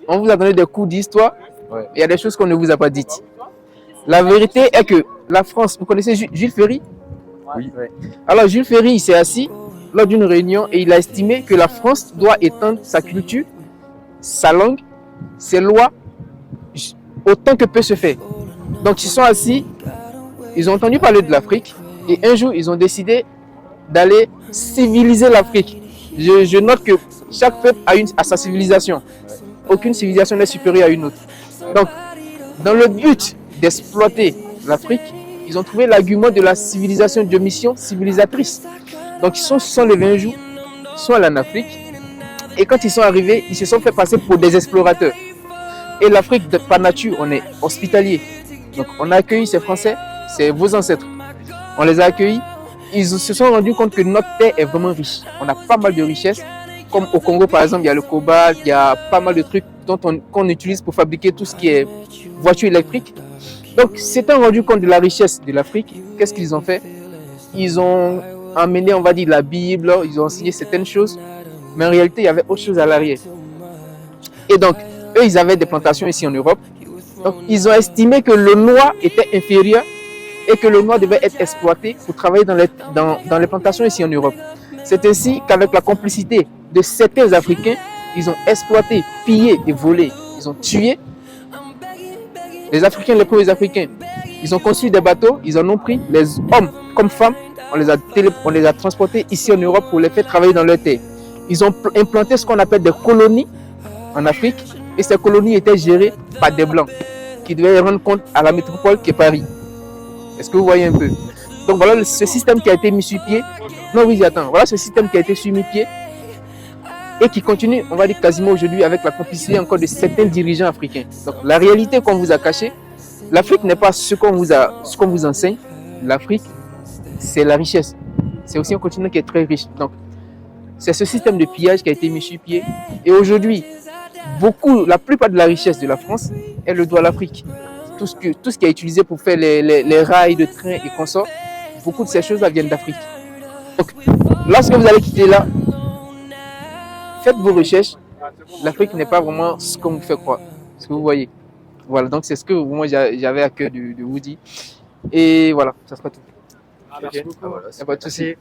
On vous a donné des cours d'histoire, Ouais. il y a des choses qu'on ne vous a pas dites. La vérité est que la France, vous connaissez Jules Ferry? Oui. Alors Jules Ferry, il s'est assis lors d'une réunion et il a estimé que la France doit étendre sa culture, sa langue, ses lois, autant que peut se faire. Donc ils sont assis, ils ont entendu parler de l'Afrique et un jour ils ont décidé d'aller civiliser l'Afrique. Je note que chaque peuple a sa civilisation. Aucune civilisation n'est supérieure à une autre. Donc, dans le but d'exploiter l'Afrique, ils ont trouvé l'argument de la civilisation, de mission civilisatrice. Donc, ils se sont levés un jour, ils sont allés en Afrique, et quand ils sont arrivés, ils se sont fait passer pour des explorateurs. Et l'Afrique, par nature, on est hospitalier. Donc, on a accueilli ces Français, c'est vos ancêtres. On les a accueillis. Ils se sont rendus compte que notre terre est vraiment riche. On a pas mal de richesses. Comme au Congo, par exemple, il y a le cobalt, il y a pas mal de trucs qu'on utilise pour fabriquer tout ce qui est voiture électrique. Donc, s'étant rendu compte de la richesse de l'Afrique, qu'est-ce qu'ils ont fait? Ils ont amené, on va dire, la Bible, ils ont enseigné certaines choses, mais en réalité, il y avait autre chose à l'arrière. Et donc, eux, ils avaient des plantations ici en Europe. Donc, ils ont estimé que le noir était inférieur et que le noir devait être exploité pour travailler dans les plantations ici en Europe. C'est ainsi qu'avec la complicité de certains Africains, ils ont exploité, pillé et volé. Ils ont tué les Africains, les premiers Africains. Ils ont construit des bateaux, ils en ont pris, les hommes comme femmes, on les a transportés ici en Europe pour les faire travailler dans leur terre. Ils ont implanté ce qu'on appelle des colonies en Afrique et ces colonies étaient gérées par des Blancs qui devaient rendre compte à la métropole qui est Paris. Est-ce que vous voyez un peu? Donc voilà ce système qui a été mis sur pied. Non, oui, attends. Voilà ce système qui a été mis sur pied et qui continue, on va dire quasiment aujourd'hui, avec la complicité encore de certains dirigeants africains. Donc la réalité qu'on vous a cachée, l'Afrique n'est pas ce qu'on vous enseigne. L'Afrique, c'est la richesse. C'est aussi un continent qui est très riche. Donc c'est ce système de pillage qui a été mis sur pied. Et aujourd'hui, la plupart de la richesse de la France, elle le doit à l'Afrique. Tout ce qui est utilisé pour faire les rails de train et consorts, beaucoup de ces choses-là viennent d'Afrique. Donc, lorsque vous allez quitter là, faites vos recherches. L'Afrique n'est pas vraiment ce qu'on vous fait croire. Ce que vous voyez. Voilà, donc c'est ce que moi j'avais à cœur de vous dire. Et voilà, ça sera tout. Merci beaucoup. Ah, voilà, Il n'y a pas de souci.